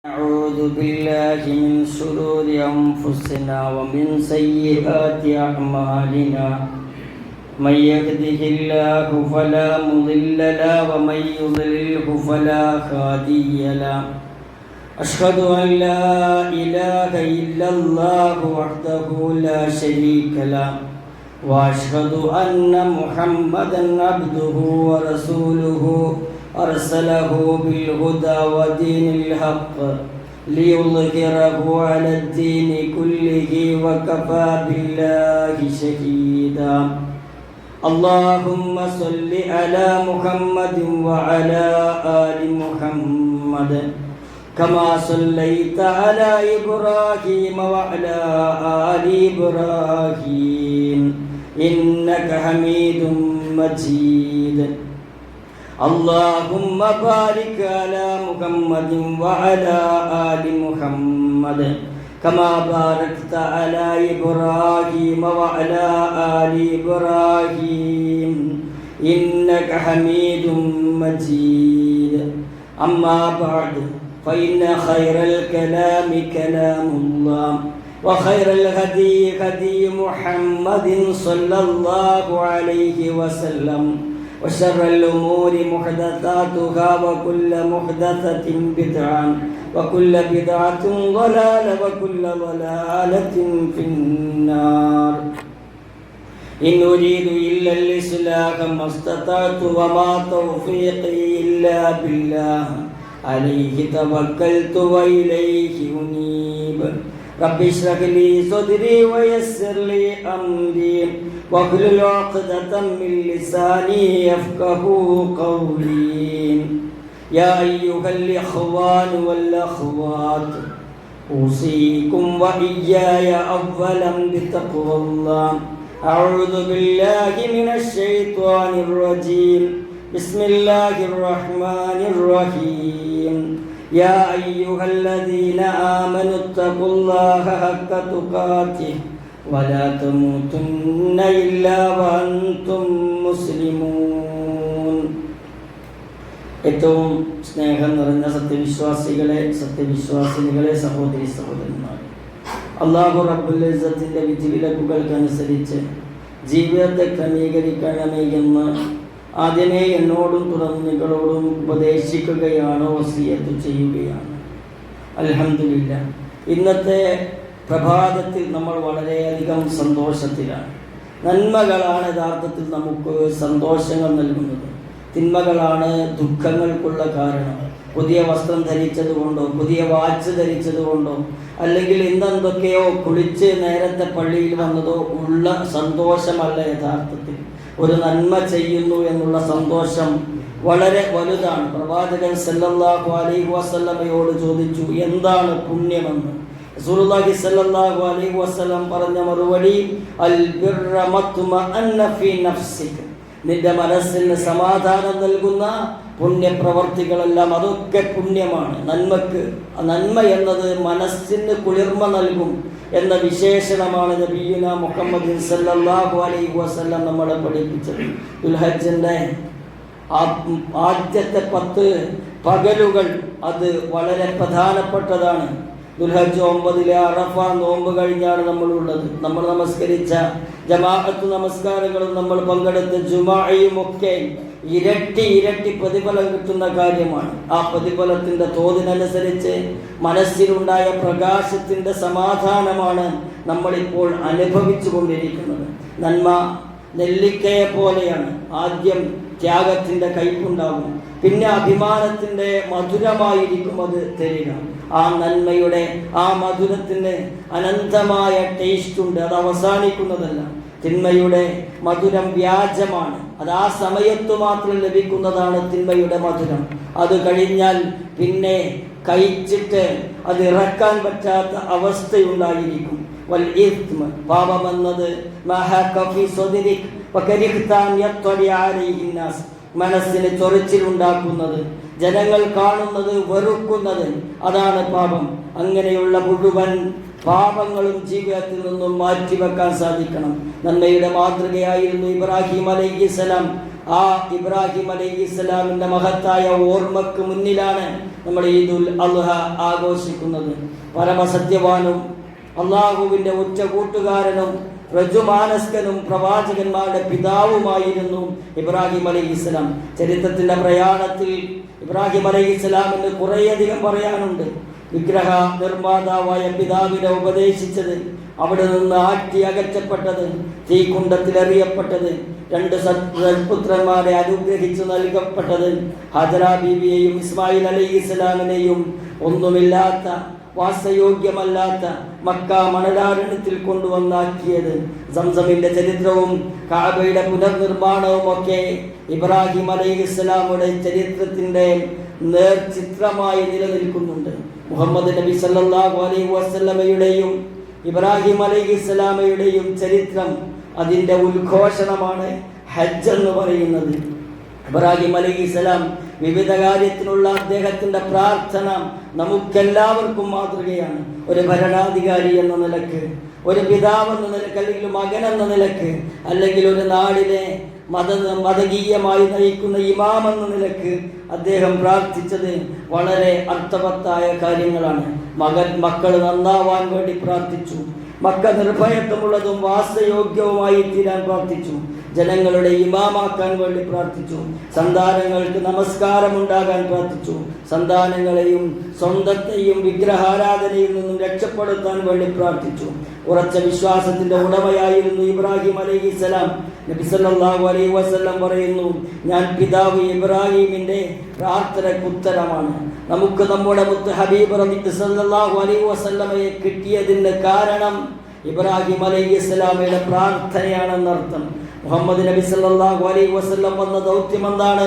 أعوذ بالله من شرور أنفسنا ومن سيئات أعمالنا من يهده الله فلا مضل له ومن يضلله فلا هادي له أشهد أن لا إله إلا الله وحده لا شريك له وأشهد أن محمدا عبده ورسوله أرسله بالهدى ودين الحق ليظهره على الدين كله وكفى بالله شهيدا اللهم صل على محمد وعلى آل محمد كما صليت على إبراهيم وعلى آل إبراهيم إنك حميد مجيد اللهم بارك على محمد وعلى آل محمد كما باركت على إبراهيم وعلى آل إبراهيم إنك حميد مجيد أما بعد فإن خير الكلام كلام الله وخير الهدي هدي محمد صلى الله عليه وسلم وشر الأمور محدثاتها وكل محدثة بدعة وكل بدعة ضلالة وكل ضلالة في النار إن أريد إلا الإصلاح ما استطعت وما توفيقي إلا بالله عليه توكلت وإليه أنيب رب اشرح لي صدري ويسر لي أمري واحلل عقدة من لساني يفقهوا قولي يا أيها الإخوان والأخوات أوصيكم وإياي أولا بتقوى الله أعوذ بالله من الشيطان الرجيم بسم الله الرحمن الرحيم يا أيها الذين آمنوا اتقوا الله حق تقاته ولا تموتن إلا وأنتم مسلمون. ഏറ്റവും സ്നേഹം നിറഞ്ഞ സത്യവിശ്വാസിനികളെ സഹോദരി സഹോദരന്മാർ, അല്ലാഹു റബ്ബുൽ ഇസ്സത്തിന്റെ വിധിവിലക്കുകൾക്കനുസരിച്ച് ജീവിതത്തെ ക്രമീകരിക്കണമേ എന്ന് ആദ്യമേ എന്നോടും തുടർന്ന് നിങ്ങളോടും ഉപദേശിക്കുകയാണ്, വസിയത്ത് ചെയ്യുകയാണ്. അൽഹംദുലില്ലാഹ്, ഇന്നത്തെ പ്രഭാതത്തിൽ നമ്മൾ വളരെയധികം സന്തോഷത്തിലാണ്. നന്മകളാണ് യഥാർത്ഥത്തിൽ നമുക്ക് സന്തോഷങ്ങൾ നൽകുന്നത്, തിന്മകളാണ് ദുഃഖങ്ങൾക്കുള്ള കാരണം. പുതിയ വസ്ത്രം ധരിച്ചതുകൊണ്ടോ പുതിയ വാച്ച് ധരിച്ചതുകൊണ്ടോ അല്ലെങ്കിൽ എന്തെന്തൊക്കെയോ കുളിച്ച് നേരത്തെ പള്ളിയിൽ വന്നതോ ഉള്ള സന്തോഷമല്ല യഥാർത്ഥത്തിൽ. ഒരു നന്മ ചെയ്യുന്നു എന്നുള്ള സന്തോഷം വളരെ വലുതാണ്. പ്രവാചകൻ സല്ലല്ലാഹു അലൈഹി വസല്ലമയോട് ചോദിച്ചു, എന്താണ് പുണ്യമെന്ന്. റസൂലുള്ളാഹി സല്ലല്ലാഹു അലൈഹി വസല്ലം പറഞ്ഞ മറുപടി, അൽ ബിർറ മത്മഅന്ന ഫീ നഫ്സിക, നിന്റെ മനസ്സിന് സമാധാനം നൽകുന്ന പുണ്യപ്രവർത്തികളെല്ലാം അതൊക്കെ പുണ്യമാണ്. നന്മ എന്നത് മനസ്സിന് കുളിർമ നൽകും എന്ന വിശേഷണമാണ് നബിയുന മുഹമ്മദ് സല്ലല്ലാഹു അലൈഹി വസല്ലം നമ്മളെ പഠിപ്പിച്ചത്. ദുൽഹജ്ജിന്റെ ആദ്യത്തെ 10 പകലുകൾ അത് വളരെ പ്രധാനപ്പെട്ടതാണ്. ദുൽഹജ്ജ് 9 അറഫ നോമ്പ് കഴിഞ്ഞാണ് നമ്മളുള്ളത്. നമ്മൾ നമസ്കരിച്ച ജമാഅത്ത് നമസ്കാരങ്ങളും നമ്മൾ പങ്കെടുത്ത ജുമാഅയും ഒക്കെ ഇരട്ടി പ്രതിഫലം കിട്ടുന്ന കാര്യമാണ്. ആ പ്രതിഫലത്തിന്റെ തോതിനനുസരിച്ച് മനസ്സിലുണ്ടായ പ്രകാശത്തിന്റെ സമാധാനമാണ് നമ്മളിപ്പോൾ അനുഭവിച്ചു കൊണ്ടിരിക്കുന്നത്. നന്മ നെല്ലിക്കയെ പോലെയാണ്. ആദ്യം ത്യാഗത്തിന്റെ കയ്പുണ്ടാകും, പിന്നെ അഭിമാനത്തിന്റെ മധുരമായിരിക്കും അത് തരിക. ആ നന്മയുടെ ആ മധുരത്തിന് അനന്തമായ ടേസ്റ്റ് ഉണ്ട്, അത് അവസാനിക്കുന്നതല്ല. തിന്മയുടെ മധുരം വ്യാജമാണ്, അത് ആ സമയത്ത് മാത്രം ലഭിക്കുന്നതാണ് തിന്മയുടെ മധുരം. അത് കഴിഞ്ഞാൽ പിന്നെ കഴിച്ചിട്ട് അത് ഇറക്കാൻ പറ്റാത്ത അവസ്ഥയുണ്ടായിരിക്കും. വൽ ഇത്മ, പാപമെന്നത് മനസ്സിന് ചൊറിച്ചിലുണ്ടാക്കുന്നത്, ജനങ്ങൾ കാണുന്നത് വെറുക്കുന്നത്, അതാണ് പാപം. അങ്ങനെയുള്ള മുഴുവൻ പാപങ്ങളും ജീവിതത്തിൽ നിന്നും മാറ്റിവെക്കാൻ സാധിക്കണം. നന്മയുടെ മാതൃകയായിരുന്നു ഇബ്രാഹിം അലൈഹിസ്സലാം. ആ ഇബ്രാഹിം അലൈഹിസ്സലാമിന്റെ മഹത്തായ ഓർമ്മക്ക് മുന്നിലാണ് നമ്മൾ ഈദുൽ അദ്ഹ ആഘോഷിക്കുന്നത്. പരമസത്യവാനും അള്ളാഹുവിന്റെ ഉറ്റ കൂട്ടുകാരനും റജുമാനസ്കനും പ്രവാചകന്മാരുടെ പിതാവുമായിരുന്നു ഇബ്രാഹിം അലൈഹിസ്സലാം. ചരിത്രത്തിന്റെ പ്രയാണത്തിൽ ഇബ്രാഹിം അലൈഹിസ്സലാമിന് കുറേയധികം പറയാനുണ്ട്. വിഗ്രഹ നിർമ്മാതാവായ പിതാവിനെ ഉപദേശിച്ചത്, അവിടെ നിന്ന് ആട്ടി അകറ്റപ്പെട്ടത്, തീക്കുണ്ടത്തിലെറിയപ്പെട്ടത്, 2 സൽപുത്രന്മാരെ അനുഗ്രഹിച്ചു നൽകപ്പെട്ടത്, ഹജറ ബീവിയെയും ഇസ്മായിൽ അലൈഹിസ്സലാമിനെയും ഒന്നുമില്ലാത്ത വാസയോഗ്യമല്ലാത്ത മക്ക മണലാരണ്യത്തിൽ കൊണ്ടുവന്നാക്കിയത്, സംസമിന്റെ ചരിത്രവും കഅബയുടെ പുനർനിർമ്മാണവും ഒക്കെ ഇബ്രാഹിം അലൈഹിസ്സലാമുടെ ചരിത്രത്തിന്റെ നേർചിത്രമായി നിലനിൽക്കുന്നുണ്ട്. മുഹമ്മദ് നബി സല്ലല്ലാഹു അലൈഹി വസല്ലമയുടെയും ഇബ്രാഹിം അലൈഹിസ്സലാമയുടെയും ചരിത്രം, അതിൻ്റെ ഉദ്ഘോഷണമാണ് ഹജ്ജ് എന്ന് പറയുന്നത്. ഇബ്രാഹിം അലൈഹിസ്സലാം വിവിധ കാര്യത്തിനുള്ള അദ്ദേഹത്തിൻ്റെ പ്രാർത്ഥന നമുക്കെല്ലാവർക്കും മാതൃകയാണ്. ഒരു ഭരണാധികാരി എന്ന നിലക്ക്, ഒരു പിതാവ് എന്ന നിലക്ക്, അല്ലെങ്കിൽ മകൻ എന്ന നിലക്ക്, അല്ലെങ്കിൽ ഒരു നാടിനെ മതകീയമായി നയിക്കുന്ന ഇമാം എന്ന നിലക്ക് അദ്ദേഹം പ്രാർത്ഥിച്ചത് വളരെ അർത്ഥവത്തായ കാര്യങ്ങളാണ്. മക്കൾ നന്നാവാൻ വേണ്ടി പ്രാർത്ഥിച്ചു. മക്ക നിർഭയത്വമുള്ളതും വാസയോഗ്യവുമായി തീരാൻ പ്രാർത്ഥിച്ചു. ജനങ്ങളുടെ ഇമാമാക്കാൻ വേണ്ടി പ്രാർത്ഥിച്ചു. സന്താനങ്ങൾക്ക് നമസ്കാരമുണ്ടാകാൻ പ്രാർത്ഥിച്ചു. സന്താനങ്ങളെയും സ്വന്തത്തെയും വിഗ്രഹാരാധനയിൽ നിന്നും രക്ഷപ്പെടുത്താൻ വേണ്ടി പ്രാർത്ഥിച്ചു. ഉറച്ച വിശ്വാസത്തിന്റെ ഉടമയായിരുന്നു ഇബ്രാഹിം അലൈഹിസ്സലാം. നബി സല്ലല്ലാഹു അലൈഹി വസല്ലം പറയുന്നു, ഞാൻ പിതാവ് ഇബ്രാഹിമിന്റെ പ്രാർത്ഥനയ്ക്ക് ഉത്തരമാണ്. നമുക്ക് നമ്മുടെ മുത്ത് ഹബീബ് നബി സല്ലല്ലാഹു അലൈഹി വസല്ലമയെ കിട്ടിയതിന്റെ കാരണം ഇബ്രാഹിം അലൈഹിസ്സലാമയുടെ പ്രാർത്ഥനയാണെന്നർത്ഥം. മുഹമ്മദ് നബി സല്ലല്ലാഹു അലൈഹി വസല്ലം വന്ന ദൗത്യം എന്താണ്?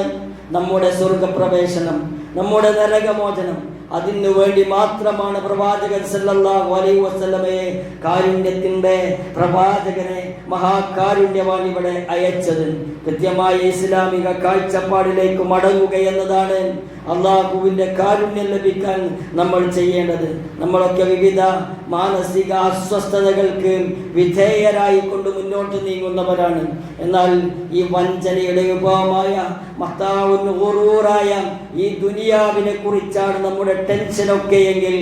നമ്മുടെ സ്വർഗപ്രവേശനം, നമ്മുടെ നരകമോചനം. അതിനു വേണ്ടി മാത്രമാണ് പ്രവാചകൻ സല്ലല്ലാഹു അലൈഹി വസല്ലമയെ, കാരുണ്യത്തിന്റെ പ്രവാചകനെ, മഹാകാരുണ്യവാൻ ഇവിടെ അയച്ചത്. കൃത്യമായ ഇസ്ലാമിക കാഴ്ചപ്പാടിലേക്ക് മടങ്ങുക എന്നതാണ് അള്ളാഹുവിന്റെ കാരുണ്യം ലഭിക്കാൻ നമ്മൾ ചെയ്യേണ്ടത്. നമ്മളൊക്കെ വിവിധ മാനസിക അസ്വസ്ഥതകൾക്ക് വിധേയരായി കൊണ്ട് മുന്നോട്ട് നീങ്ങുന്നവരാണ്. എന്നാൽ ഈ വഞ്ചനയുടെ വിഭവമായ മത്താവുൻ ഖുറൂറായ ഈ ദുനിയാവിനെ കുറിച്ചാണ് നമ്മുടെ ടെൻഷനൊക്കെ എങ്കിൽ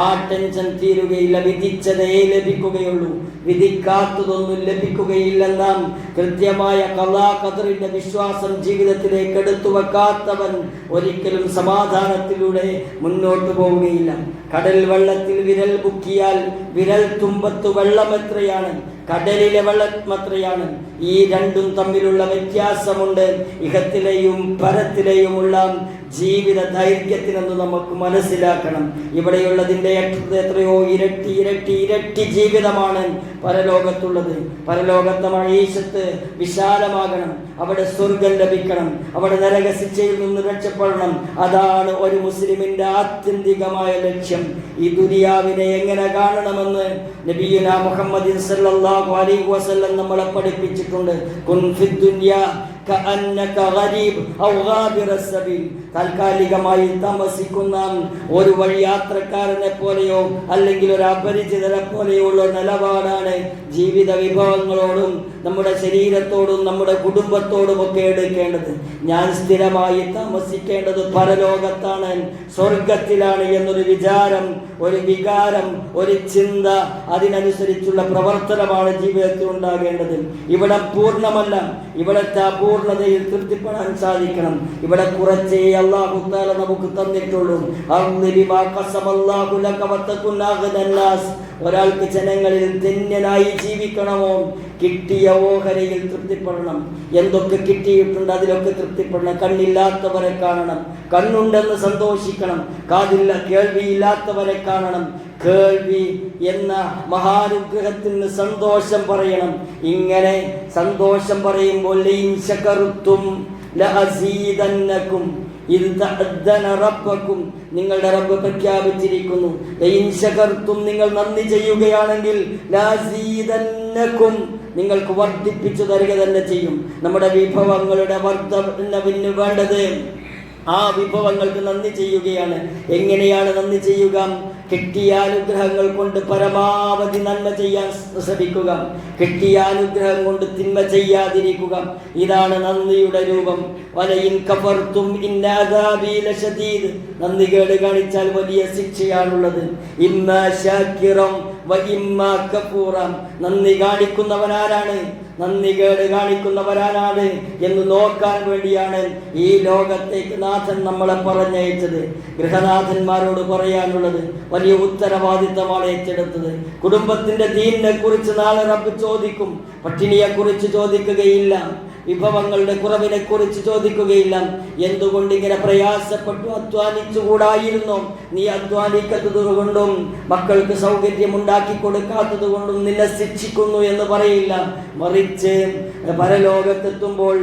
ആ ടെൻഷൻ തീരുകയില്ല. വിധിച്ചതേ ലഭിക്കുകയുള്ളൂ, വിധിക്കാത്തതൊന്നും ലഭിക്കുകയില്ലെന്ന കൃത്യമായ ഖദാ ഖദറിന്റെ വിശ്വാസം ജീവിതത്തിലേക്ക് എടുത്തു വെക്കാത്തവൻ ഒരിക്കലും സമാധാനത്തിലൂടെ മുന്നോട്ട് പോവുകയില്ല. കടൽ വെള്ളത്തിൽ വിരൽ മുക്കിയാൽ വിരൽ തുമ്പത്ത് വെള്ളം എത്രയാണ്, കടലിലെ വെള്ളം എത്രയാണ്. ഈ രണ്ടും തമ്മിലുള്ള വ്യത്യാസമുണ്ട്. ഇഹത്തിലെയും പരത്തിലെയുമുള്ള ജീവിത ദൈർഘ്യത്തിനെന്ന് നമുക്ക് മനസ്സിലാക്കണം. ഇവിടെയുള്ളതിൻ്റെ എത്രയോ ഇരട്ടി ഇരട്ടി ഇരട്ടി ജീവിതമാണ് പരലോകത്തുള്ളത്. പരലോകത്തെ മഴീശത്ത് വിശാലമാകണം, അവിടെ സ്വർഗം ലഭിക്കണം, അവിടെ നരകശിക്ഷയിൽ നിന്ന് രക്ഷപ്പെടണം. അതാണ് ഒരു മുസ്ലിമിന്റെ ആത്യന്തികമായ ലക്ഷ്യം. ഈ ദുനിയാവിനെ എങ്ങനെ കാണണമെന്ന് നബിയുനാ മുഹമ്മദ് സല്ലല്ലാഹു അലൈഹി വസല്ലം നമ്മളെ പഠിപ്പിച്ചിട്ടുണ്ട്. കുൻ ഫിദ് ദുനിയാ കഅന്നക ഗരീബ് ഔ ഗാബിറ സബീൽ. താൽക്കാലികമായി താമസിക്കുന്ന ഒരു വഴിയാത്രക്കാരനെ പോലെയോ അല്ലെങ്കിൽ ഒരു അപരിചിതരെ പോലെയുള്ള നിലപാടാണ് ജീവിത വിഭവങ്ങളോടും നമ്മുടെ ശരീരത്തോടും നമ്മുടെ കുടുംബത്തോടും ഒക്കെ എടുക്കേണ്ടത്. ഞാൻ സ്ഥിരമായി താമസിക്കേണ്ടത് പരലോകത്താണ്, സ്വർഗത്തിലാണ് എന്നൊരു വിചാരം, ഒരു വികാരം, ഒരു ചിന്ത, അതിനനുസരിച്ചുള്ള പ്രവർത്തനമാണ് ജീവിതത്തിൽ ഉണ്ടാകേണ്ടത്. ഇവിടെ പൂർണ്ണമല്ല, ഇവിടത്തെ അപൂർണതയിൽ തൃപ്തിപ്പെടാൻ സാധിക്കണം. ഇവിടെ കുറച്ചേ അല്ലാഹു തആല നമുക്ക് തന്നിട്ടുള്ളൂ. ഒരാൾക്ക് ജനങ്ങളിൽ ധന്യനായി ജീവിക്കണമോ, കിട്ടിയ ഓഹരയിൽ തൃപ്തിപ്പെടണം. എന്തൊക്കെ കിട്ടിയിട്ടുണ്ട് അതിലൊക്കെ തൃപ്തിപ്പെടണം. കണ്ണില്ലാത്തവരെ കാണണം, കണ്ണുണ്ടെന്ന് സന്തോഷിക്കണം. കാതില്ല കേൾവിയില്ലാത്തവരെ കാണണം, കേൾവി എന്ന മഹാനുഗ്രഹത്തിന് സന്തോഷം പറയണം. ഇങ്ങനെ സന്തോഷം പറയുമ്പോൾ ലഇൻ ശകർതും ലഅസീദന്നകും ഇദ് തഅദ്ദന റബ്ബകും, നിങ്ങളുടെ റബ്ബ് പ്രഖ്യാപിച്ചിരിക്കുന്നു, ലഇൻ ശകർതും, നിങ്ങൾ നന്ദി ചെയ്യുകയാണെങ്കിൽ ലഅസീദന്നകും, നിങ്ങൾക്ക് വർദ്ധിപ്പിച്ചു തരിക തന്നെ ചെയ്യും. നമ്മുടെ വിഭവങ്ങളുടെ വർദ്ധനവിന് വേണ്ടത് ആ വിഭവങ്ങൾക്ക് നന്ദി ചെയ്യുകയാണ്. എങ്ങനെയാണ് നന്ദി ചെയ്യുക? കിട്ടിയ അനുഗ്രഹങ്ങൾ കൊണ്ട് പരമാവധി നന്മ ചെയ്യാൻ ശ്രമിക്കുക. കിട്ടിയ അനുഗ്രഹം കൊണ്ട് തിന്മ ചെയ്യാതിരിക്കുക. ഇതാണ് നന്ദിയുടെ രൂപം. വലയിൻ കഫർതും ഇന്ന അദാബി ലശദീദ്. നന്ദി കേട് കാണിച്ചാൽ വലിയ ശിക്ഷയാണുള്ളത്. ഇമ്മാ ശാകിറം വ ഇമ്മാ കഫൂറം. നന്ദി കാണിക്കുന്നവനാരാണ്, നന്ദി കേട് കാണിക്കുന്നവരാനാണ് എന്ന് നോക്കാൻ വേണ്ടിയാണ് ഈ ലോകത്തേക്ക് നാഥൻ നമ്മളെ പറഞ്ഞയച്ചത്. ഗൃഹനാഥന്മാരോട് പറയാനുള്ളത് വലിയ ഉത്തരവാദിത്തമാണ് ഏറ്റെടുത്തത്. കുടുംബത്തിന്റെ ദീനിനെ കുറിച്ച് നാളെ റബ്ബ് ചോദിക്കും. പട്ടിണിയെ കുറിച്ച് ചോദിക്കുകയില്ല, വിഭവങ്ങളുടെ കുറവിനെ കുറിച്ച് ചോദിക്കുകയില്ല. എന്തുകൊണ്ട് ഇങ്ങനെ പ്രയാസപ്പെട്ടു അധ്വാനിച്ചുകൂടായിരുന്നോ? നീ അധ്വാനിക്കാത്തത് കൊണ്ടും മക്കൾക്ക് സൗകര്യം ഉണ്ടാക്കി കൊടുക്കാത്തത് കൊണ്ടും നിന്നെ ശിക്ഷിക്കുന്നു എന്ന് പറയില്ല. മറിച്ച് പരലോകത്തെത്തുമ്പോൾ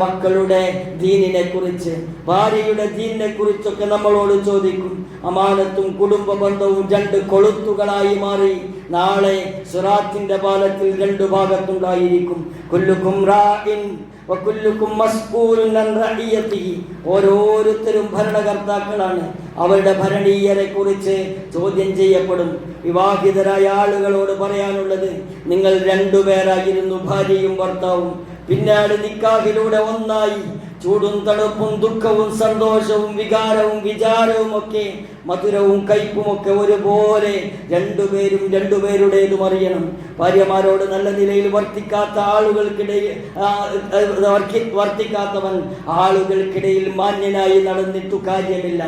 മക്കളുടെ ദീനിനെ കുറിച്ച്, ഭാര്യയുടെ ദീനിനെ കുറിച്ചൊക്കെ നമ്മളോട് ചോദിക്കും. അമാനത്തും കുടുംബ ബന്ധവും രണ്ട് കൊളുത്തുകളായി മാറി നാളെ സിറാത്തിന്റെ പാലത്തിൽ രണ്ടു ഭാഗത്തുണ്ടായിരിക്കും. കുല്ലുക്കും റാഇൻ വകുല്ലുക്കും മസ്ഊലുൻ അൻ റഇയതിഹി. ഓരോരുത്തരും ഭരണകർത്താക്കളാണ്. അവരുടെ ഭരണീയരെ കുറിച്ച് ചോദ്യം ചെയ്യപ്പെടും. വിവാഹിതരായ ആളുകളോട് പറയാനുള്ളത്, നിങ്ങൾ രണ്ടുപേരായിരുന്നു, ഭാര്യയും ഭർത്താവും. പിന്നീട് നിക്കാഹിലൂടെ ഒന്നായി. ചൂടും തണുപ്പും ദുഃഖവും സന്തോഷവും വികാരവും വിചാരവും ഒക്കെ, മധുരവും കയ്പുമൊക്കെ ഒരുപോലെ രണ്ടുപേരും രണ്ടുപേരുടേതും അറിയണം. ഭാര്യമാരോട് നല്ല നിലയിൽ വർത്തിക്കാത്ത ആളുകൾക്കിടയിൽ വർത്തിക്കാത്തവൻ ആളുകൾക്കിടയിൽ മാന്യനായി നടന്നിട്ടു കാര്യമില്ല.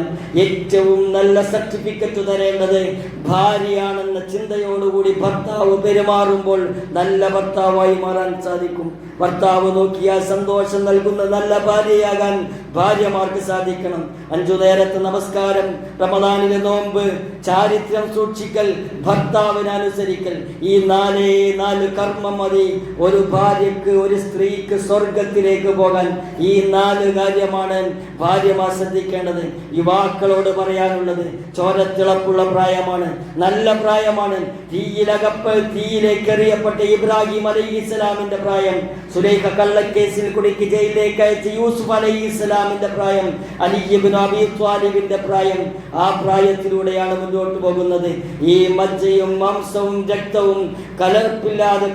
ഏറ്റവും നല്ല സർട്ടിഫിക്കറ്റ് തരേണ്ടത് ഭാര്യയാണെന്ന ചിന്തയോടുകൂടി ഭർത്താവ് പെരുമാറുമ്പോൾ നല്ല ഭർത്താവായി മാറാൻ സാധിക്കും. ഭർത്താവ് നോക്കിയാൽ സന്തോഷം നൽകുന്ന നല്ല ഭാര്യയാകാൻ ഭാര്യമാർക്ക് സാധിക്കണം. 5 നേരത്തെ നമസ്കാരം, റമദാനിലെ നോമ്പ്, ചാരിത്രം സൂക്ഷിക്കൽ, ഭർത്താവിനെ അനുസരിക്കൽ, ഈ 4 കർമ്മം മതി ഒരു ഭാര്യക്ക്, ഒരു സ്ത്രീക്ക് സ്വർഗത്തിലേക്ക് പോകാൻ. ഈ 4 കാര്യമാണ് ഭാര്യമാർ ശ്രദ്ധിക്കേണ്ടത്. യുവാക്കളോട് പറയാനുള്ളത്, ചോരത്തിളപ്പുള്ള പ്രായമാണ്, നല്ല പ്രായമാണ്. തീയിലേക്ക് എറിയപ്പെട്ട ഇബ്രാഹിം അലൈഹിസ്സലാമിന്റെ പ്രായം, സുലൈഖ കള്ളക്കേസിൽ കുടുക്കി ജയിലിലേക്ക് അയച്ച യൂസുഫ് അലൈഹിസ്സലാമിന്റെ പ്രായം, അലി ഇബ്നു അബീ ത്വാലിബിന്റെ പ്രായം. ആ പ്രായത്തിലൂടെയാണ് മുന്നോട്ട് പോകുന്നത്. ഈ മജ്ജയും മാംസവും രക്തവും കലർപ്പില്ലാതെ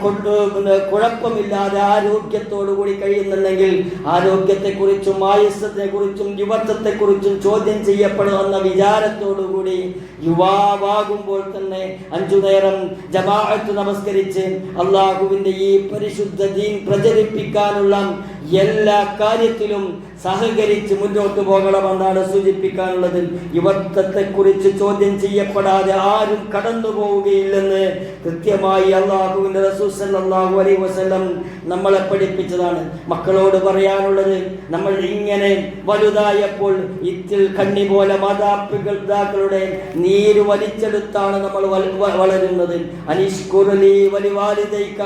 കുഴപ്പമില്ലാതെ ആരോഗ്യത്തോടു കൂടി കഴിയുന്നുണ്ടെങ്കിൽ ആരോഗ്യത്തെക്കുറിച്ചും ആയുസ്സത്തെക്കുറിച്ചും യുവത്വത്തെക്കുറിച്ചും ചോദ്യം ചെയ്യപ്പെടുമെന്ന വിചാരത്തോടുകൂടി യുവാവാകുമ്പോൾ തന്നെ 5 നേരം ജമാഅത്ത് നമസ്കരിച്ച് അള്ളാഹുവിന്റെ ഈ പരിശുദ്ധ ദീൻ പ്രചരിപ്പിക്കാനുള്ള എല്ലാ കാര്യത്തിലും സഹകരിച്ച് മുന്നോട്ട് പോകണമെന്നാണ് സൂചിപ്പിക്കാനുള്ളത്. യുവത്വത്തെക്കുറിച്ച് ചോദ്യം ചെയ്യപ്പെടാതെ ആരും കടന്നു പോവുകയില്ലെന്ന് കൃത്യമായി അള്ളാഹുവിന്റെ റസൂൽ സല്ലല്ലാഹു അലൈഹി വസല്ലം നമ്മളെ പഠിപ്പിച്ചതാണ്. മക്കളോട് പറയാനുള്ളത്, നമ്മൾ ഇങ്ങനെ വലുതായപ്പോൾ ഇത്തിൽ കണ്ണി പോലെ മാതാപിതാക്കളുടെ നീര് വലിച്ചെടുത്താണ് നമ്മൾ വളരുന്നത്. അനിഷ്കുറുലി വലിവാലിദൈക,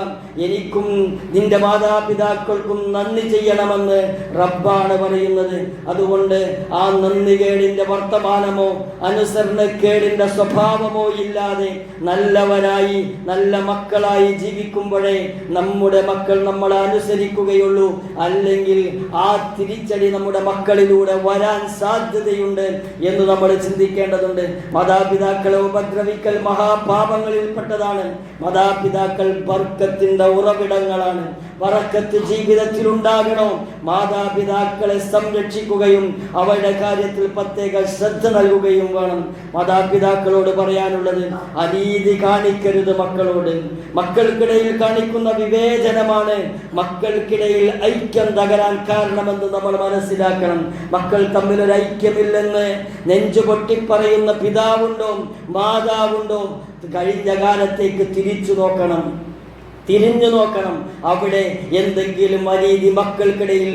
എനിക്കും നിന്റെ മാതാപിതാക്കൾക്കും നന്ദി ചെയ്യണമെന്ന് റബ്ബാണ് പറയുന്നത്. അതുകൊണ്ട് ആ നന്ദികേടിന്റെ വർത്തമാനമോ അനുസരണക്കേടിന്റെ സ്വഭാവമോ ഇല്ലാതെ നല്ലവരായി നല്ല മക്കളായി ജീവിക്കുമ്പോഴേ നമ്മുടെ മക്കൾ നമ്മളെ അനുസരിക്കുകയുള്ളൂ. അല്ലെങ്കിൽ ആ തിരിച്ചടി നമ്മുടെ മക്കളിലൂടെ വരാൻ സാധ്യതയുണ്ട് എന്ന് നമ്മൾ ചിന്തിക്കേണ്ടതുണ്ട്. മാതാപിതാക്കളെ ഉപദ്രവിക്കൽ മഹാപാപങ്ങളിൽപ്പെട്ടതാണ്. മാതാപിതാക്കൾ ബർക്കത്തിന്റെ ഉറവിടങ്ങളാണ്. ബർക്കത്ത് ജീവിതത്തിൽ ഉണ്ടാകണോ, മാതാപിതാക്കളെ സംരക്ഷിക്കുകയും അവരുടെ കാര്യത്തിൽ പ്രത്യേക ശ്രദ്ധ നൽകുകയും വേണം. മാതാപിതാക്കളോട് പറയാനുള്ളത്, അനീതി കാണിക്കരുത് മക്കളോട്. മക്കൾക്കിടയിൽ കാണിക്കുന്ന വിവേചനമാണ് മക്കൾക്കിടയിൽ ഐക്യം തകരാൻ കാരണമെന്ന് നമ്മൾ മനസ്സിലാക്കണം. മക്കൾ തമ്മിലൊരു ഐക്യമില്ലെന്ന് നെഞ്ചുപൊട്ടി പറയുന്ന പിതാവുണ്ടോ മാതാവുണ്ടോ? കഴിഞ്ഞ കാലത്തേക്ക് തിരിഞ്ഞു നോക്കണം. അവിടെ എന്തെങ്കിലും അനീതി മക്കൾക്കിടയിൽ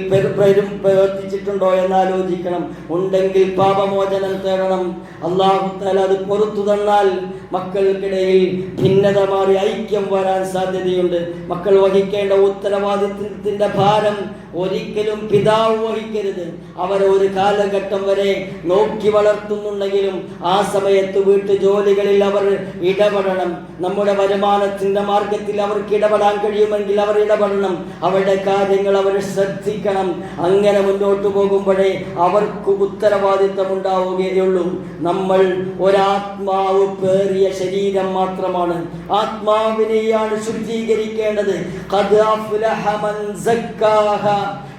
പ്രവർത്തിച്ചിട്ടുണ്ടോ എന്നാലോചിക്കണം. ഉണ്ടെങ്കിൽ പാപമോചനം തേടണം. അല്ലാഹു തആല അത് പുറത്തു തന്നാൽ മക്കൾക്കിടയിൽ ഭിന്നത മാറി ഐക്യം വരാൻ സാധ്യതയുണ്ട്. മക്കൾ വഹിക്കേണ്ട ഉത്തരവാദിത്വത്തിന്റെ ഭാരം ഒരിക്കലും പിതാവ് വഹിക്കരുത്. അവർ ഒരു കാലഘട്ടം വരെ നോക്കി വളർത്തുന്നുണ്ടെങ്കിലും ആ സമയത്ത് വീട്ടു ജോലികളിൽ അവർ ഇടപെടണം. നമ്മുടെ വരുമാനത്തിന്റെ മാർഗത്തിൽ അവർക്ക് ഇടപെടാൻ കഴിയുമെങ്കിൽ അവർ ഇടപെടണം. അവരുടെ കാര്യങ്ങൾ അവർ ശ്രദ്ധിക്കണം. അങ്ങനെ മുന്നോട്ട് പോകുമ്പോഴേ അവർക്ക് ഉത്തരവാദിത്തം ഉണ്ടാവുകയുള്ളൂ. നമ്മൾ ഒരാത്മാവ് പേറിയ ശരീരം മാത്രമാണ്. ആത്മാവിനെയാണ് ശുദ്ധീകരിക്കേണ്ടത്. ഖദ് അഫ്ലഹ മൻ സക്കാഹ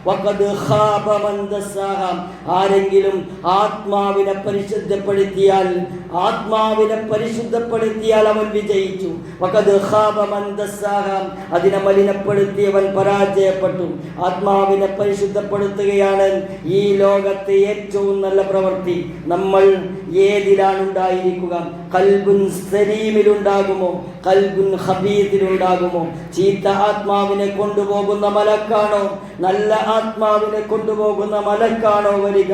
വഖദ് ഖാബ മൻ ദസ്സാഹ. ആരെങ്കിലും ആത്മാവിനെ പരിശുദ്ധപ്പെടുത്തിയാൽ അവൻ വിജയിച്ചു. വഖദ് ഖാബ മൻ ദസ്സാഹ, അതിനെ മലിനപ്പെടുത്തിയവൻ പരാജയപ്പെട്ടു. ആത്മാവിനെ പരിശുദ്ധപ്പെടുത്തുകയാണ് ഈ ലോകത്തെ ഏറ്റവും നല്ല പ്രവൃത്തി. നമ്മൾ ഏതിലാണ് ഉണ്ടായിരിക്കുക? ഖൽബുൻ സലീമിലുണ്ടാകുമോ? ഖൽബുൻ ഖബീദിലുണ്ടാകുമോ? ചീത്ത ആത്മാവിനെ കൊണ്ടുപോകുന്ന മലക്കാണോ? നല്ല ആത്മാവിനെ കൊണ്ടുപോകുന്ന മലക്കാണോ വരിക?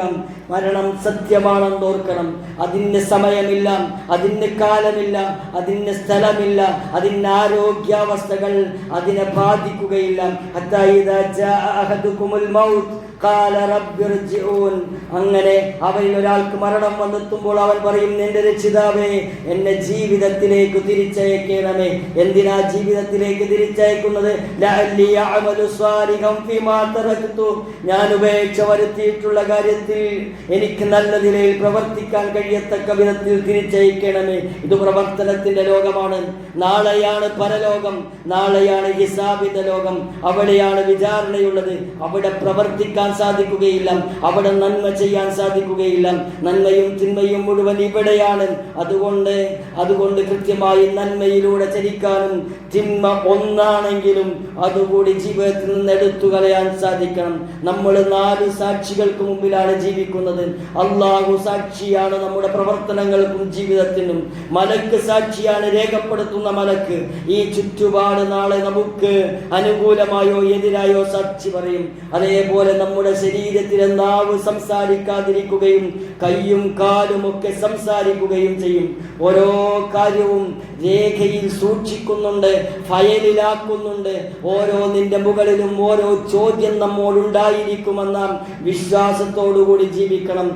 മരണം സത്യമാണെന്ന് ഓർക്കണം. അതിന് സമയമില്ല, അതിന് കാലമില്ല, അതിന് സ്ഥലമില്ല, അതിന് ആരോഗ്യാവസ്ഥകൾ അതിനെ ബാധിക്കുകയില്ല. ഹത്താ ഇദാ ജാഅ അഹദുകുമുൽ മൗത്ത് ഖാല റബ്ബിർജിഊൻ. അങ്ങനെ അവരിൽ ഒരാൾക്ക് മരണം വന്നെത്തുമ്പോൾ അവൻ പറയും, എന്റെ രക്ഷിതാവേ, എന്നെ ജീവിതത്തിലേക്ക് തിരിച്ചയക്കണമേ. എന്തിനാ ജീവിതത്തിലേക്ക് തിരിച്ചയക്കുന്നത്? ലഅല്ലി അഅമലു സ്വാലിഹൻ ഫീമാ തറക്തു. ഞാൻ ഉപേക്ഷ വരുത്തിയിട്ടുള്ള കാര്യത്തിൽ എനിക്ക് നല്ല നിലയിൽ പ്രവർത്തിക്കാൻ കഴിയത്തക്ക വിധത്തിൽ തിരിച്ചയക്കണമേ. ഇത് പ്രവർത്തനത്തിന്റെ ലോകമാണ്. നാളെയാണ് പരലോകം, നാളെയാണ് ഹിസാബിന്റെ ലോകം. അവിടെയാണ് വിചാരണയുള്ളത്. അവിടെ പ്രവർത്തിക്കാൻ സാധിക്കുകയില്ല, അവിടെ നന്മ ചെയ്യാൻ സാധിക്കുകയില്ല. നന്മയും തിന്മയും മുഴുവൻ ഇവിടെയാണ്. അതുകൊണ്ട് കൃത്യമായി നന്മയിലൂടെ ചരിക്കാനും തിന്മ ഒന്നാണെങ്കിലും അതുകൂടി ജീവിതത്തിൽ നിന്ന് എടുത്തു കളയാൻ സാധിക്കണം. നമ്മൾ 4 സാക്ഷികൾക്ക് മുമ്പിലാണ് ജീവിക്കുന്നത്. അള്ളാഹു സാക്ഷിയാണ് നമ്മുടെ പ്രവർത്തനങ്ങൾക്കും ജീവിതത്തിനും. മലക്ക് സാക്ഷിയാണ്, രേഖപ്പെടുത്തുന്ന മലക്ക്. ഈ ചുറ്റുപാട് നാളെ നമുക്ക് അനുകൂലമായോ എതിരായോ സാക്ഷി പറയും. അതേപോലെ നമ്മുടെ ശരീരത്തിലെ നാവ് സംസാരിക്കാതിരിക്കുകയും കൈയും കാലും ഒക്കെ സംസാരിക്കുകയും ചെയ്യും. ഓരോ കാര്യവും രേഖയിൽ സൂക്ഷിക്കുന്നുണ്ട്, ഫയലിലാക്കുന്നുണ്ട്. ഓരോന്നിന്റെ മുകളിലും ഓരോ ചോദ്യം നമ്മോടുണ്ടായിരിക്കുമെന്ന വിശ്വാസത്തോടുകൂടി ജീവിക്കണം.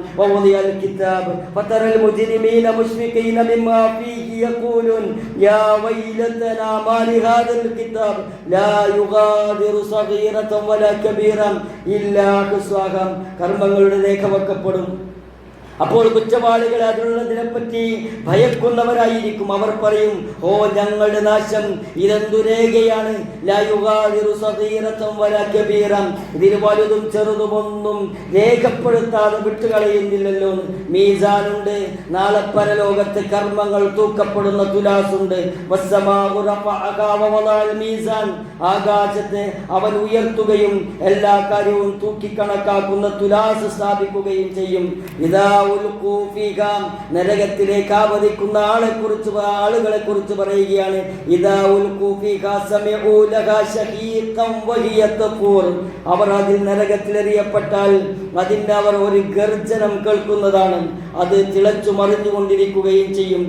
കിതാബ് ഫതറൽ മുജ്രിമീന മുശ്ഫിഖീന മിമ്മാ ഫീഹി യഖൂലൂൻ യാ വൈലതനാ മാ ലിഹാദൽ കിതാബ് ലാ യുഗാദിറു സഗീറതൻ വലാ കബീറൻ ഇല്ലാ ഹുസ്വാഹം. കർമ്മങ്ങളുടെ രേഖ വെക്കപ്പെടും. അപ്പോൾ കുറ്റവാളികൾ അതിനുള്ളതിനെപ്പറ്റി ഭയക്കുന്നവരായിരിക്കും. അവർ പറയും, ഓ ഞങ്ങളുടെ നാശം ഇതെന്തു രേഖയാണ്? ഇതിൽ വലുതും ചെറുതുമൊന്നും രേഖപ്പെടുത്താതെ വിട്ടുകളയുന്നില്ലല്ലോ. മീസാനുണ്ട്, നാളെ പരലോകത്ത് കർമ്മങ്ങൾ തൂക്കപ്പെടുന്ന തുലാസുണ്ട്. ആകാശത്തെ അവൻ ഉയർത്തുകയും എല്ലാ കാര്യവും തൂക്കിക്കണക്കാക്കുന്ന തുലാസ് സ്ഥാപിക്കുകയും ചെയ്യും. നരകത്തിലേക്ക് ആവതിക്കുന്ന ആളുകളെ കുറിച്ച് പറയുകയാണ്. അവർ അതിൽ നരകത്തിലെറിയപ്പെട്ടാൽ അതിന് അവർ ഒരു ഗർജനം കേൾക്കുന്നതാണ്. അത് തിളച്ചു മറിഞ്ഞുകൊണ്ടിരിക്കുകയും ചെയ്യും.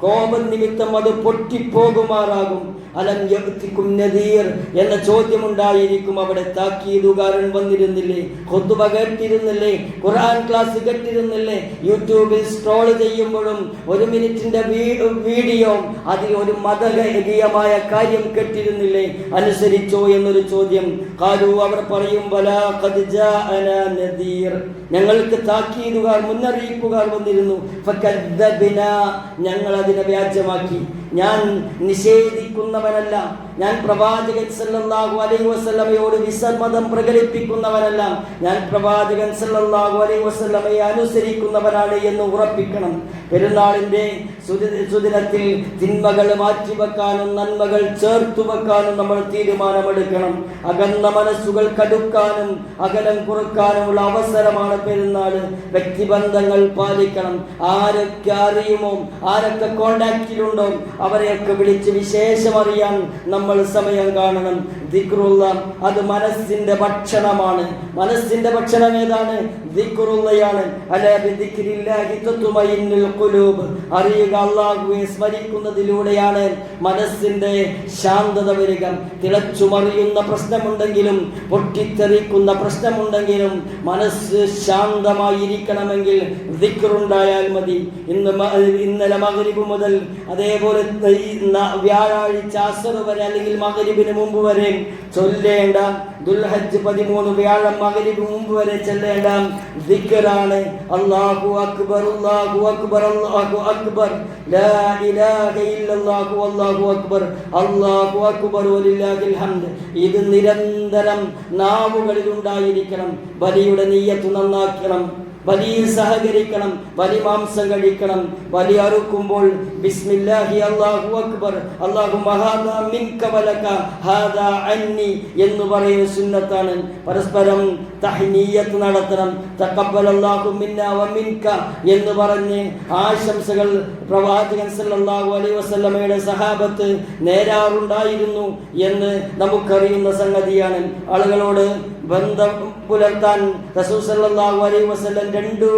കോപം നിമിത്തം അത് പൊട്ടിപ്പോകുമാറാകും. അലം യഅ്തികും നദീർ എന്ന ചോദ്യമുണ്ടായിരിക്കും. അവിടെ താക്കീതുകാരൻ വന്നിരുന്നില്ലേ? ഖുത്ബ കേട്ടിരുന്നില്ലേ? ഖുർആൻ ക്ലാസ് കേട്ടിരുന്നില്ലേ? യൂട്യൂബിൽ സ്ക്രോൾ ചെയ്യുമ്പോഴും 1 മിനിറ്റിന്റെ വീഡിയോ അതിൽ ഒരു മതകീയമായ കാര്യം കേട്ടിരുന്നില്ലേ? അനുസരിച്ചോ എന്നൊരു ചോദ്യം. ഖാലു അവർ പറയും, ബലാ ഖദ് ജാഅനാ നദീർ, ഞങ്ങൾക്ക് താക്കീതുകാർ മുന്നറിയിപ്പുകാർ വന്നിരുന്നു. ഫകദ്ദബ്നാ, ഞങ്ങൾ അതിനെ വ്യാജമാക്കി. ഞാൻ നിഷേധിക്കുന്നവനല്ല, ഞാൻ പ്രവാചകൻ സല്ലല്ലാഹു അലൈഹി വസല്ലമയോട് വിസമ്മതം പ്രകടിപ്പിക്കുന്നവനല്ല, ഞാൻ പ്രവാചകൻ സല്ലല്ലാഹു അലൈഹി വസല്ലമയെ അനുസരിക്കുന്നവനാണ് എന്ന് ഉറപ്പിക്കണം. പെരുന്നാളിന്റെ സുദിനത്തിൽ തിന്മകൾ മാറ്റിവെക്കാനും നന്മകൾ ചേർത്തു വെക്കാനും നമ്മൾ തീരുമാനമെടുക്കണം. അകന്ന മനസ്സുകൾ കടുക്കാനും അകലം കുറക്കാനുമുള്ള അവസരമാണ് പെരുന്നാൾ. വ്യക്തിബന്ധങ്ങൾ പാലിക്കണം. ആരൊക്കെ അറിയുമോ, ആരൊക്കെ കോണ്ടാക്റ്റിലുണ്ടോ അവരെയൊക്കെ വിളിച്ച് വിശേഷം അറിയാൻ നമ്മൾ സമയം കാണണം. ദിക്റുള്ള അത് മനസ്സിന്റെ ഭക്ഷണമാണ്. മനസ്സിന്റെ ഭക്ഷണം ഏതാണ്? ദിക്റുള്ളയാണ്. അലാ ബിദിക്രില്ലാഹി തത്മഇന്നുൽ ഖുലൂബ്. അറിയുക, അല്ലാഹുവെ സ്മരിക്കുന്നതിലൂടെയാണ് മനസ്സിന്റെ ശാന്തത വരിക. തിളച്ചുമറിയുന്ന പ്രശ്നമുണ്ടെങ്കിലും പൊട്ടിത്തെറിക്കുന്ന പ്രശ്നമുണ്ടെങ്കിലും മനസ്സ് ശാന്തമായിരിക്കണമെങ്കിൽ ദിക്റുണ്ടായാൽ മതി. ഇന്നലെ മഗ്രിബ് മുതൽ അതേപോലെ വ്യാഴാഴ്ച അസ്ർ വരെ അല്ലെങ്കിൽ മഗ്രിബിന് മുമ്പ് വരെ ചൊല്ലേണ്ട ദുൽഹജ്ജ് 13 വ്യാഴം മഗ്രിബ് മുമ്പ് വരെ ചൊല്ലേണ്ട ദിക്റാണ് അല്ലാഹു അക്ബർ അല്ലാഹു അക്ബർ അല്ലാഹു അക്ബർ ലാ ഇലാഹ ഇല്ലല്ലാഹു അല്ലാഹു അക്ബർ അല്ലാഹു അക്ബർ വലില്ലാഹിൽ ഹംദ്. ഇത് നിരന്തരം നാവുകളിൽ ഉണ്ടായിരിക്കണം. ബലിയുടെ നിയ്യത്ത് നന്നാക്കണം, ബലിയിൽ സഹകരിക്കണം, ബലി മാംസം കഴിക്കണം. ബലി അറുക്കുമ്പോൾ ബിസ്മില്ലാഹി അല്ലാഹു അക്ബർ അല്ലാഹുമ്മ ഹാദാ മിൻക വലക ഹാദാ അന്നി എന്ന് പറയുന്ന സുന്നത്താണ്. പരസ്പരം തഹ്നിയത്ത് നടത്തണം. തഖബ്ബലല്ലാഹു മിന്നാ വ മിൻക എന്ന് പറഞ്ഞ് ആശംസകൾ പ്രവാചകൻ സല്ലല്ലാഹു അലൈഹി വസല്ലമയുടെ സഹാബത്ത് നേരാറുണ്ടായിരുന്നു എന്ന് നമുക്കറിയുന്ന സംഗതിയാണ്. ആളുകളോട് ബന്ധം പുലർത്താൻ റസൂൽ സല്ലല്ലാഹു അലൈഹി വസല്ലം 2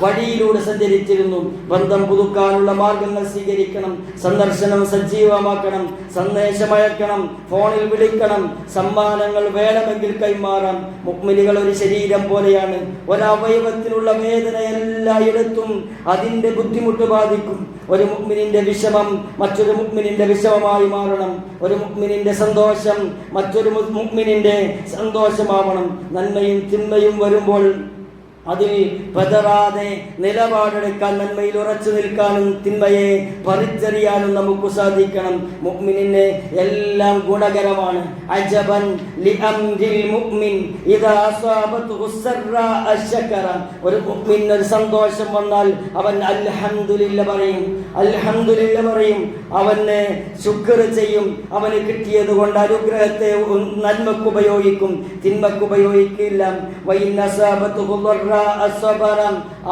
വഴിയിലൂടെ സഞ്ചരിച്ചിരുന്നു. ബന്ധം പുതുക്കാനുള്ള മാർഗങ്ങൾ സ്വീകരിക്കണം, സന്ദർശനം സജീവമാക്കണം, സന്ദേശമയക്കണം, ഫോണിൽ വിളിക്കണം, സമ്മാനങ്ങൾ വേണമെങ്കിൽ കൈമാറാം. മുഅ്മിനുകൾ ഒരു ശരീരം പോലെയാണ്. ഒരവയവത്തിനുള്ള വേദന എല്ലായിടത്തും അതിൻ്റെ ബുദ്ധിമുട്ട് ബാധിക്കും. ഒരു മുഅ്മിനിന്റെ വിഷമം മറ്റൊരു മുഅ്മിനിന്റെ വിഷമമായി മാറണം. ഒരു മുഅ്മിനിന്റെ സന്തോഷം മറ്റൊരു മുഅ്മിനിന്റെ സന്തോഷമാവണം. നന്മയും തിന്മയും വരുമ്പോൾ അതിൽ പതറാതെ നിലപാടെടുക്കാൻ, നന്മയിൽ ഉറച്ചു നിൽക്കാനും തിന്മയെ പറിച്ചറിയാനും നമുക്ക് സാധിക്കണം. മുഅ്മിനിന് എല്ലാം ഗുണകരമാണ്. അജബൻ ലിഅംരിൽ മുഅ്മിൻ ഇദാ അസാബതുഹു സർറാ അശകറ. ഒരു മുഅ്മിന് ഒരു സന്തോഷം വന്നാൽ അവൻ അൽഹംദുലില്ലാ പറയും, അൽഹംദുലില്ലാ പറയും. അവന് ശുക്ർ ചെയ്യും. അവന് കിട്ടിയത് കൊണ്ട് അനുഗ്രഹത്തെ നന്മക്ക് ഉപയോഗിക്കും, തിന്മക്ക് ഉപയോഗിക്കില്ല. വഇൻ അസാബതുഹു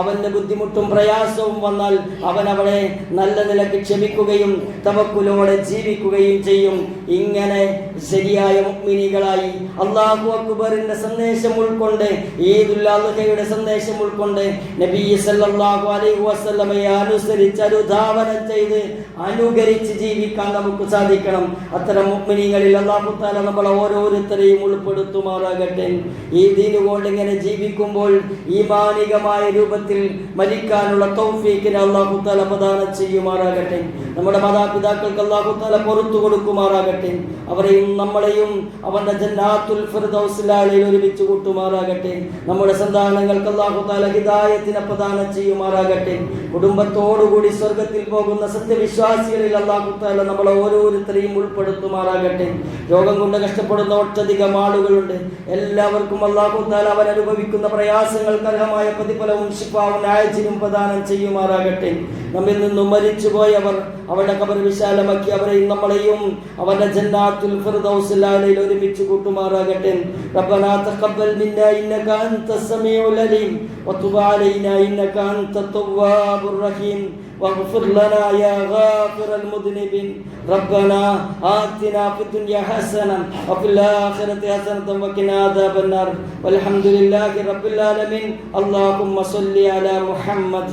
അവന്റെ ബുദ്ധിമുട്ടും പ്രയാസവും വന്നാൽ അവൻ അവളെ നല്ല നിലക്ക് ക്ഷമിക്കുകയും തവക്കുലോടെ ജീവിക്കുകയും ചെയ്യും. ഇങ്ങനെ ശരിയായ മുഅ്മിനീകളായി അല്ലാഹു അക്ബറിന്റെ സന്ദേശം ഉൾക്കൊണ്ട്, ഈദുൽ അദ്ഹയുടെ സന്ദേശം ഉൾക്കൊണ്ട് നബി സല്ലല്ലാഹു അലൈഹി വസല്ലമയെ അനുസരിച്ച് അനുധാവനം ചെയ്ത് അനുകരിച്ച് ജീവിക്കാൻ നമുക്ക് സാധിക്കണം. അത്തരം മുഅ്മിനീങ്ങളിൽ അല്ലാഹു തആല നമ്മളെ ഓരോരുത്തരെയും ഉൾപ്പെടുത്തുമാറാകട്ടെ. ഈ ദീൻ കൊണ്ട് ഇങ്ങനെ ജീവിക്കുമ്പോൾ ഈമാനികമായ രൂപത്തിൽ മരിക്കാനുള്ള തൗഫീഖിനെ അല്ലാഹു തആല പ്രദാനം ചെയ്യുമാറാകട്ടെ. നമ്മുടെ മാതാപിതാക്കൾക്ക് അല്ലാഹു തആല പുറത്തു കൊടുക്കുമാറാകട്ടെ. അവരെയും നമ്മളെയും അവന്റെ ജന്നാത്തുൽ ഫിർദൗസിൽ ഒരുമിച്ച് കൂട്ടുമാറാകട്ടെ. നമ്മുടെ സന്താനങ്ങൾക്ക് അല്ലാഹു തആല ഹിദായത്തിനെ പ്രദാനം ചെയ്യുമാറാകട്ടെ. കുടുംബത്തോടുകൂടി സ്വർഗ്ഗത്തിൽ പോകുന്ന സത്യവിശ്വാസികളിൽ അല്ലാഹു തആല നമ്മളെ ഓരോരുത്തരെയും ഉൾപ്പെടുത്തുമാറാകട്ടെ. രോഗം കൊണ്ട് കഷ്ടപ്പെടുന്ന ഒട്ടധികം ആളുകളുണ്ട്. എല്ലാവർക്കും അല്ലാഹു തആല അവർ അനുഭവിക്കുന്ന പ്രയാസങ്ങൾക്ക് അർഹമായ പ്രതിഫലവും ശിഫാവും ആജിലും പ്രദാനം ചെയ്യുമാറാകട്ടെ. നമ്മിൽ നിന്നും മരിച്ചുപോയവർ അവരുടെ ഖബർ വിശാലമാക്കി അവരെയും നമ്മളെയും അവന്റെ ജന്നാത്തുൽ ഫിർദൗസിൽ ഒരുമിച്ച് കൂട്ടുമാറാകട്ടെ. റബ്ബനാ തഖബ്ബൽ മിന്നാ ഇന്നക അൻതസ് സമീഉൽ അലീം വതുബ് അലൈനാ ഇന്നക അൻതത് തവ്വാബുർ റഹീം واغفر لنا يا غافر المذنبين. ربنا آتنا في الدنيا حسنة وفي الآخرة حسنة وقنا عذاب النار. والحمد لله رب العالمين. اللهم صل على محمد.